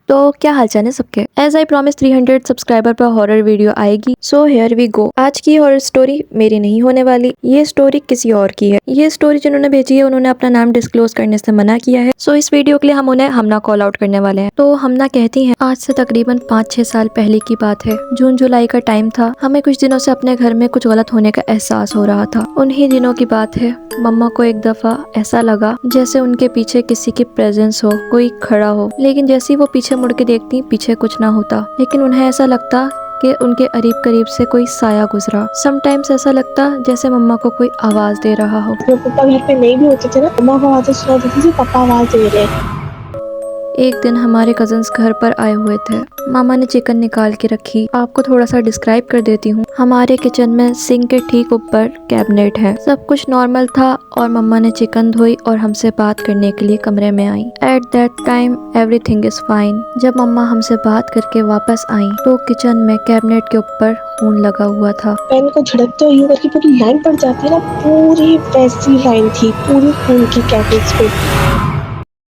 तो क्या हालचाल है सबके। एज आई प्रॉमिस 300 सब्सक्राइबर पर हॉरर वीडियो आएगी। So here we go. आज की हॉरर स्टोरी मेरी नहीं होने वाली, ये स्टोरी किसी और की है। ये स्टोरी जिन्होंने भेजी है उन्होंने अपना नाम डिस्क्लोज करने से मना किया है। सो इस वीडियो के लिए हम उन्हें हमना कॉल आउट करने वाले हैं। तो हमना कहती हैं, आज से तकरीबन 5-6 साल पहले की बात है। जून जुलाई का टाइम था। हमें कुछ दिनों से अपने घर में कुछ गलत होने का एहसास हो रहा था। उन्हीं दिनों की बात है। मम्मा को एक दफा ऐसा लगा जैसे उनके पीछे किसी की प्रेजेंस हो, कोई खड़ा हो। लेकिन जैसे ही वो पीछे मुड़ के देखती, पीछे कुछ ना होता। लेकिन उन्हें ऐसा लगता कि उनके करीब करीब से कोई साया गुजरा। समटाइम्स ऐसा लगता जैसे मम्मा को कोई आवाज दे रहा हो। जब पापा घर पे नहीं भी होते थे ना, मम्मा को आवाज़ें सुनाई देती थी, पापा आवाज दे रहे हैं। एक दिन हमारे कजन्स घर पर आए हुए थे। मामा ने चिकन निकाल के रखी। आपको थोड़ा सा डिस्क्राइब कर देती हूँ। हमारे किचन में सिंक के ठीक ऊपर कैबिनेट है। सब कुछ नॉर्मल था और मम्मा ने चिकन धोई और हमसे बात करने के लिए कमरे में आई। At that time everything is fine. जब मम्मा हमसे बात करके वापस आई तो किचन में कैबिनेट के ऊपर खून लगा हुआ था। पेन को झड़कते हुए यूं करके पूरी लाइन पड़ जाती है ना, पूरी वैसी लाइन थी, पूरी खून की कैबिनेट्स पे।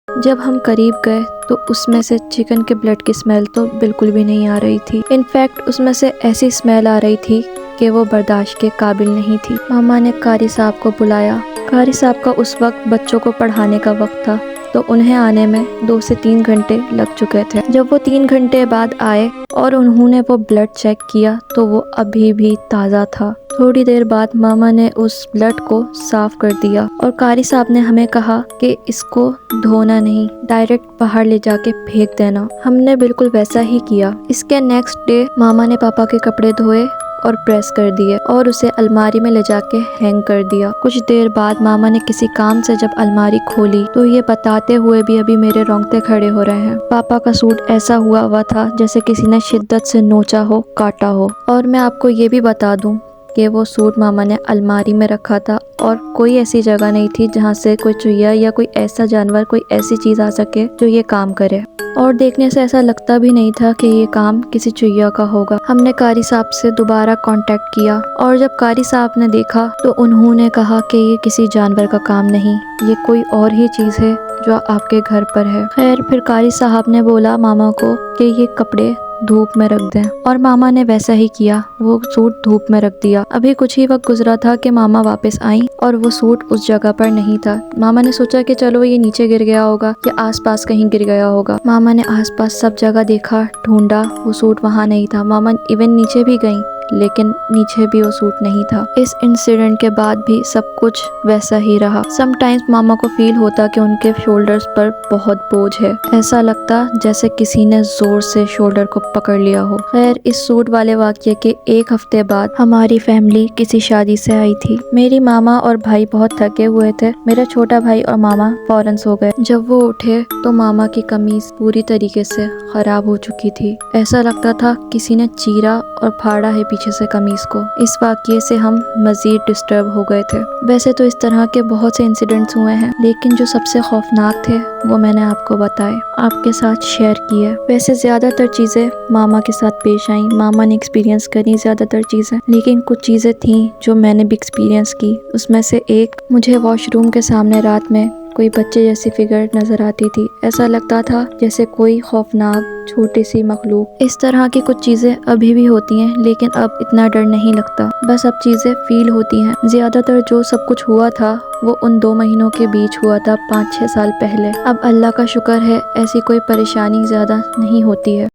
जब हम करीब गए तो उसमें से चिकन के ब्लड की स्मेल तो बिल्कुल भी नहीं आ रही थी। इनफैक्ट उसमें से ऐसी स्मेल आ रही थी कि वो बर्दाश्त के काबिल नहीं थी। मामा ने कारी साहब को बुलाया। कारी साहब का उस वक्त बच्चों को पढ़ाने का वक्त था, तो उन्हें आने में 2 से 3 घंटे लग चुके थे। जब वो 3 घंटे बाद आए और उन्होंने वो ब्लड चेक किया तो वो अभी भी ताज़ा था। थोड़ी देर बाद मामा ने उस ब्लड को साफ कर दिया और कारी साहब ने हमें कहा कि इसको धोना नहीं, डायरेक्ट बाहर ले जाके फेंक देना। हमने बिल्कुल वैसा ही किया। इसके नेक्स्ट डे मामा ने पापा के कपड़े धोए और प्रेस कर दिए और उसे अलमारी में ले जाके हैंग कर दिया। कुछ देर बाद मामा ने किसी काम से जब अलमारी खोली तो ये बताते हुए भी अभी मेरे रोंगटे खड़े हो रहे हैं। पापा का सूट ऐसा हुआ था जैसे किसी ने शिद्दत से नोचा हो, काटा हो। और मैं आपको ये भी बता दूं कि वो सूट मामा ने अलमारी में रखा था और कोई ऐसी जगह नहीं थी जहाँ से कोई चुहिया या कोई ऐसा जानवर, कोई ऐसी चीज आ सके जो ये काम करे। और देखने से ऐसा लगता भी नहीं था कि ये काम किसी चुहिया का होगा। हमने कारी साहब से दोबारा कांटेक्ट किया और जब कारी साहब ने देखा तो उन्होंने कहा कि ये किसी जानवर का काम नहीं, ये कोई और ही चीज है जो आपके घर पर है। खैर फिर कारी साहब ने बोला मामा को कि ये कपड़े धूप में रख दें और मामा ने वैसा ही किया। वो सूट धूप में रख दिया। अभी कुछ ही वक्त गुजरा था कि मामा वापस आई और वो सूट उस जगह पर नहीं था। मामा ने सोचा कि चलो ये नीचे गिर गया होगा या आसपास कहीं गिर गया होगा। मामा ने आसपास सब जगह देखा, ढूंढा, वो सूट वहाँ नहीं था। मामा इवन नीचे भी गई लेकिन नीचे भी वो सूट नहीं था। इस इंसिडेंट के बाद भी सब कुछ वैसा ही रहा। समटाइम्स मामा को फील होता कि उनके शोल्डर्स पर बहुत बोझ है। ऐसा लगता जैसे किसी ने जोर से शोल्डर को पकड़ लिया हो। खैर इस सूट वाले वाक्य के 1 हफ्ते बाद हमारी फैमिली किसी शादी से आई थी। मेरी मामा और भाई बहुत थके हुए थे। मेरा छोटा भाई और मामा फौरन सो गए। जब वो उठे तो मामा की कमीज पूरी तरीके से खराब हो चुकी थी। ऐसा लगता था किसी ने चीरा और फाड़ा है पीछे से कमीज को। इस वाकये से हम मजीद डिस्टर्ब हो गए थे। वैसे तो इस तरह के बहुत से इंसिडेंट्स हुए हैं लेकिन जो सबसे खौफनाक थे वो मैंने आपको बताए, आपके साथ शेयर किए। वैसे ज्यादातर चीजें मामा के साथ पेश आई, मामा ने एक्सपीरियंस करी ज्यादातर चीजें, लेकिन कुछ चीजें थी जो मैंने भी एक्सपीरियंस की। उसमें से एक, मुझे वॉशरूम के सामने रात में कोई बच्चे जैसी फिगर नजर आती थी। ऐसा लगता था जैसे कोई खौफनाक छोटी सी मखलूक। इस तरह की कुछ चीजें अभी भी होती हैं लेकिन अब इतना डर नहीं लगता, बस अब चीजें फील होती हैं। ज्यादातर जो सब कुछ हुआ था वो उन 2 महीनों के बीच हुआ था 5-6 साल पहले। अब अल्लाह का शुक्र है ऐसी कोई परेशानी ज्यादा नहीं होती है।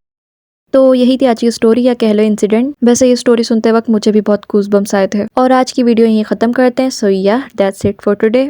तो यही थी आज की स्टोरी या कह लो इंसिडेंट। वैसे ये स्टोरी सुनते वक्त मुझे भी बहुत गूज़बम्स आए थे। और आज की वीडियो यहीं ख़त्म करते हैं। सो या दैट्स इट फॉर टुडे।